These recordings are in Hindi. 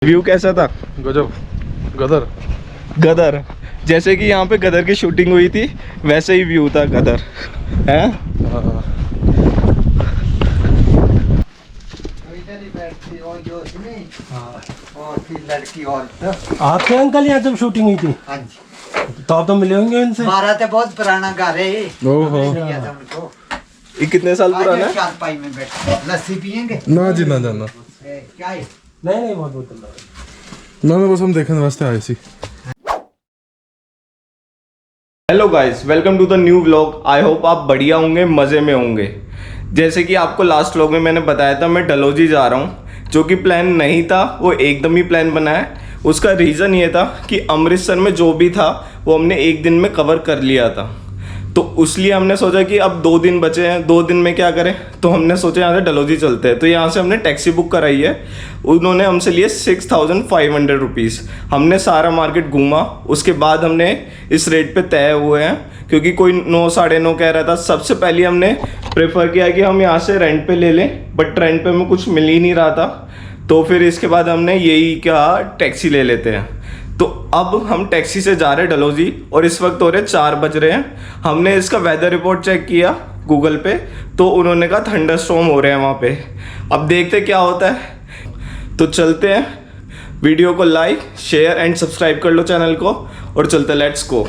व्यू कैसा था? गजब। गदर गदर, जैसे कि यहाँ पे गदर की शूटिंग हुई थी वैसे ही व्यू था गदर है। लड़की और आपके अंकल यहाँ जब शूटिंग हुई थी हाँ जी, तो आप तो मिले होंगे उनसे। हमारा तो बहुत पुराना घर है। ओहो। लिया था उनको। ये कितने साल पुराना है? चारपाई में बैठ लस्सी पियेंगे। ना जी ना जाना क्या है? नहीं बहुत बहुत ना ना, बस हम देखने वास्ते आए सी। Hello guys, welcome to the new vlog. I hope आप बढ़िया होंगे, मज़े में होंगे। जैसे कि आपको लास्ट व्लॉग में मैंने बताया था मैं डलहौजी जा रहा हूँ, जो कि प्लान नहीं था, वो एकदम ही प्लान बना है। उसका रीज़न ये था कि अमृतसर में जो भी था वो हमने एक दिन में कवर कर लिया था, तो इसलिए हमने सोचा कि अब 2 दिन बचे हैं, 2 दिन में क्या करें, तो हमने सोचा यहाँ से डलहौजी चलते हैं। तो यहाँ से हमने टैक्सी बुक कराई है, उन्होंने हमसे लिए 6500 रुपीज़। हमने सारा मार्केट घूमा, उसके बाद हमने इस रेट पे तय हुए हैं, क्योंकि कोई 9 साढ़े 9 कह रहा था। सबसे पहले हमने प्रेफर किया कि हम यहाँ से रेंट पे ले लें, बट रेंट पे हमें कुछ मिल ही नहीं रहा था, तो फिर इसके बाद हमने यही कहा टैक्सी ले लेते हैं। तो अब हम टैक्सी से जा रहे हैं डलहौजी, और इस वक्त हो रहे 4 बज रहे हैं। हमने इसका वेदर रिपोर्ट चेक किया गूगल पे, तो उन्होंने कहा थंडरस्टॉर्म हो रहे हैं वहाँ पे। अब देखते क्या होता है, तो चलते हैं। वीडियो को लाइक शेयर एंड सब्सक्राइब कर लो चैनल को, और चलते, लेट्स गो।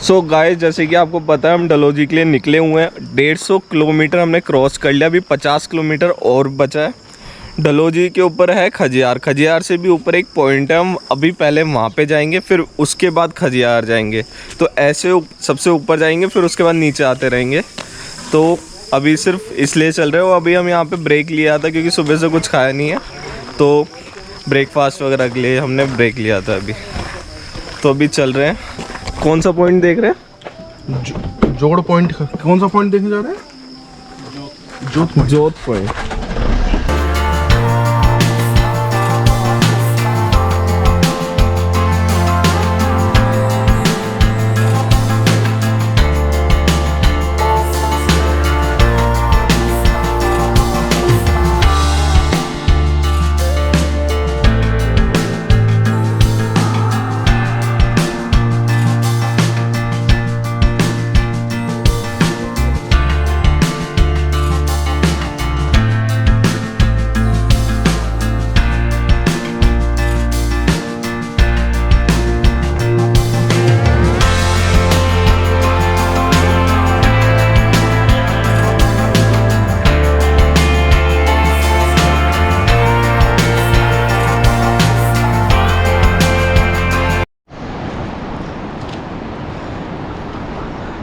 सो गाइस, जैसे कि आपको पता है हम डलहौजी के लिए निकले हुए हैं। 150 किलोमीटर हमने क्रॉस कर लिया, अभी 50 किलोमीटर और बचा है। डलहौजी के ऊपर है खजियार, खजियार से भी ऊपर एक पॉइंट है, हम अभी पहले वहाँ पे जाएंगे, फिर उसके बाद खजियार जाएंगे। तो ऐसे सबसे ऊपर जाएंगे, फिर उसके बाद नीचे आते रहेंगे। तो अभी सिर्फ इसलिए चल रहे हो, अभी हम यहाँ पर ब्रेक लिया था क्योंकि सुबह से कुछ खाया नहीं है, तो ब्रेकफास्ट वगैरह के लिए हमने ब्रेक लिया था अभी। तो अभी चल रहे हैं। कौन सा पॉइंट देख रहे हैं? जोड़ पॉइंट। कौन सा पॉइंट देखने जा रहे हैं? जोत पॉइंट।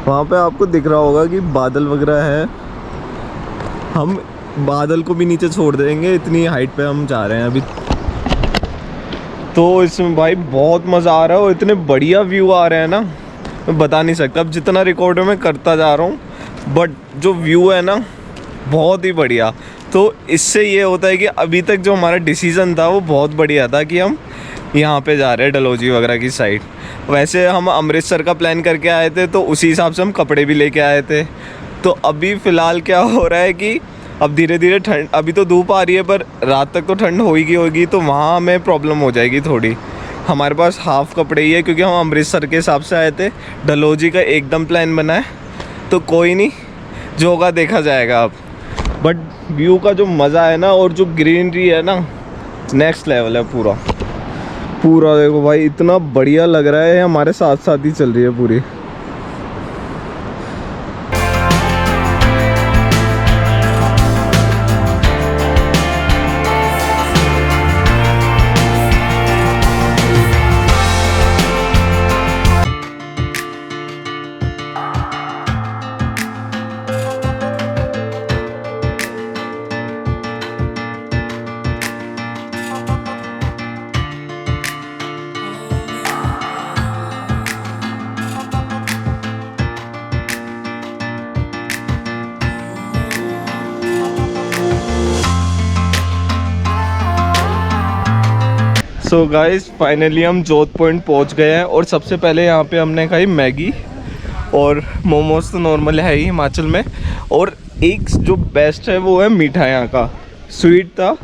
वहाँ पे आपको दिख रहा होगा कि बादल वगैरह है, हम बादल को भी नीचे छोड़ देंगे, इतनी हाइट पे हम जा रहे हैं अभी। तो इसमें भाई बहुत मज़ा आ रहा है, और इतने बढ़िया व्यू आ रहे हैं ना, मैं बता नहीं सकता। अब जितना रिकॉर्ड मैं करता जा रहा हूँ, बट जो व्यू है ना बहुत ही बढ़िया। तो इससे ये होता है कि अभी तक जो हमारा डिसीज़न था वो बहुत बढ़िया था कि हम यहाँ पे जा रहे हैं डलहौजी वगैरह की साइड। वैसे हम अमृतसर का प्लान करके आए थे, तो उसी हिसाब से हम कपड़े भी लेके आए थे। तो अभी फ़िलहाल क्या हो रहा है कि अब धीरे धीरे ठंड, अभी तो धूप आ रही है पर रात तक तो ठंड होगी, तो वहाँ हमें प्रॉब्लम हो जाएगी थोड़ी। हमारे पास हाफ़ कपड़े ही है, क्योंकि हम अमृतसर के हिसाब से आए थे। डलहौजी का एकदम प्लान बना है, तो कोई नहीं, जो होगा देखा जाएगा अब। बट व्यू का जो मज़ा है ना, और जो ग्रीनरी है ना, नेक्स्ट लेवल है पूरा। पूरा देखो भाई, इतना बढ़िया लग रहा है, हमारे साथ साथ ही चल रही है पूरी। सो गाइस फाइनली हम जोत पॉइंट पहुंच गए हैं और सबसे पहले यहाँ पे हमने खाई मैगी और मोमोज तो नॉर्मल है ही हिमाचल में। और एक जो बेस्ट है वो है मीठा यहाँ का, स्वीट था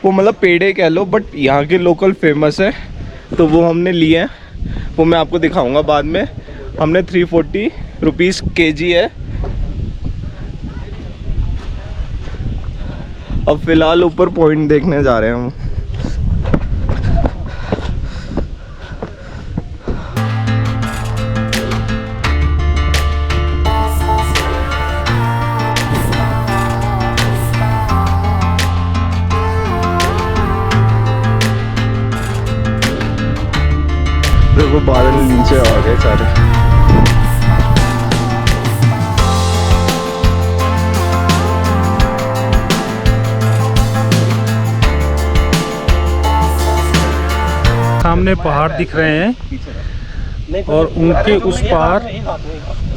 वो, मतलब पेड़े कह लो, बट यहाँ के लोकल फेमस है तो वो हमने लिए हैं, वो मैं आपको दिखाऊंगा बाद में। हमने 340 रुपीज़ kg है। अब फिलहाल ऊपर पॉइंट देखने जा रहे हैं हम। देखो बादल नीचे आ गए सारे। सामने पहाड़ दिख रहे हैं और उनके उस पार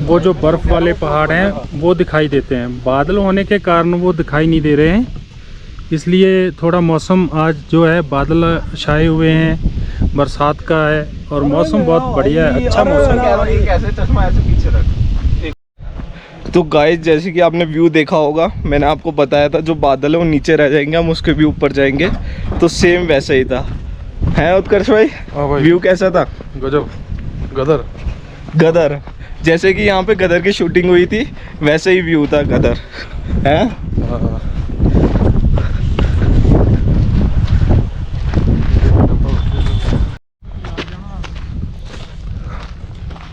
वो जो बर्फ वाले पहाड़ हैं वो दिखाई देते हैं। बादल होने के कारण वो दिखाई नहीं दे रहे हैं, इसलिए थोड़ा मौसम आज जो है बादल छाए हुए हैं, बरसात का है और मौसम बहुत बढ़िया है, अच्छा मौसम है। तो गाइस जैसे कि आपने व्यू देखा होगा, मैंने आपको बताया था जो बादल है वो नीचे रह जाएंगे, हम उसके भी ऊपर जाएंगे, तो सेम वैसा ही था। है उत्कर्ष भाई? हाँ भाई, व्यू कैसा था? गजब, गदर गदर, जैसे कि यहाँ पे गदर की शूटिंग हुई थी वैसे ही व्यू था गदर है।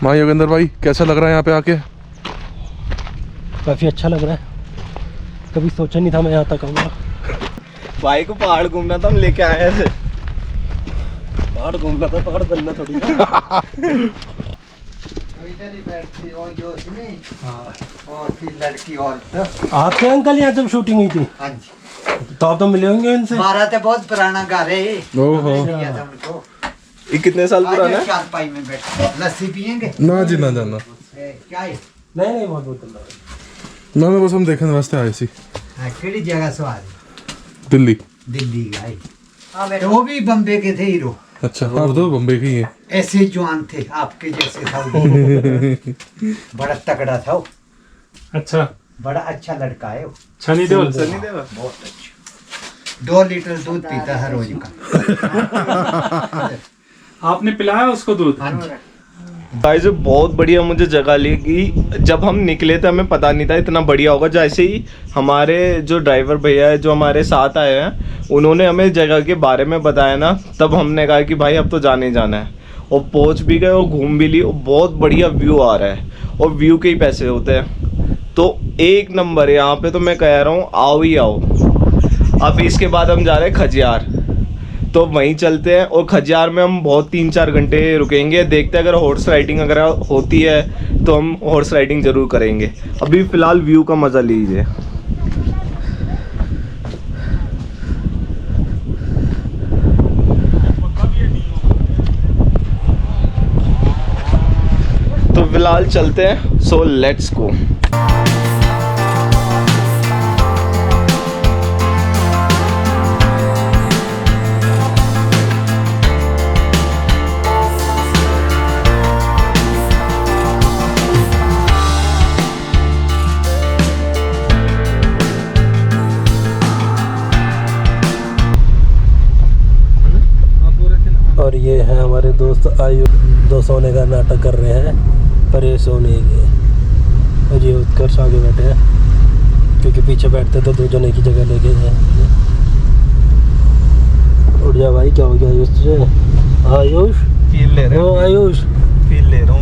माँ योगेंद्र भाई कैसा लग रहा है यहाँ पे आके? काफ़ी अच्छा लग रहा है, कभी सोचा नहीं था मैं यहाँ तक आऊँगा। भाई को पहाड़ घूमना था, हम लेके आए ऐसे। पहाड़ घूमना था, पहाड़ बनना थोड़ी ना। इधर ही बैठती और जो उसमें और फिर लड़की और आप थे अंकल यहाँ जब शूटिंग हुई थी? हाँ जी, तो आप तो मिले होंगे इनसे? हमारा तो बहुत पुराना घर है ये। ओहो। लिया था उनको। ये कितने साल पुराना है? चारपाई में बैठ लस्सी पियेंगे? ना जी ना जाना, क्या है? नहीं नहीं, बहुत बहुत ना बस हम देखने वास्ते आए सी। हाँ, केड़ी जगह से आ दिल्ली। दिल्ली गए तो वो भी बम्बे के थे हीरो। अच्छा, आप तो बम्बे के ही हैं। ऐसे जवान थे आपके जैसे था वो। बड़ा तगड़ा था वो, अच्छा, बड़ा अच्छा लड़का है वो। सनी देओल। बहुत अच्छा, 2 लीटर दूध पीता है रोज का। आपने पिलाया उसको दूध? हाँ जी। गाइस बहुत बढ़िया मुझे जगह लगी। जब हम निकले थे हमें पता नहीं था इतना बढ़िया होगा। जैसे ही हमारे जो ड्राइवर भैया है जो हमारे साथ आए हैं, उन्होंने हमें जगह के बारे में बताया ना, तब हमने कहा कि भाई अब तो जाने ही जाना है। और पहुंच भी गए और घूम भी ली और बहुत बढ़िया व्यू आ रहा है और व्यू के ही पैसे होते हैं, तो एक नंबर है यहाँ पे। तो मैं कह रहा हूँ आओ ही आओ। अब इसके बाद हम जा रहे हैं खजियार, तो वहीं चलते हैं और खजियार में हम बहुत 3-4 घंटे रुकेंगे। देखते हैं अगर हॉर्स राइडिंग अगर होती है तो हम हॉर्स राइडिंग ज़रूर करेंगे। अभी फ़िलहाल व्यू का मज़ा लीजिए। तो फ़िलहाल चलते हैं, सो लेट्स गो। और ये है हमारे दोस्त आयु, 2 सोने का नाटक कर रहे हैं, पर ये सोने के। और ये उत्कर्ष आगे बैठे हैं, क्योंकि पीछे बैठते तो 2 जने की जगह लेके गए। उठ जा भाई, क्या हो गया आयुष तुझे? आयुष फील ले रहे ओ हो? आयुष, फील ले रहा हूँ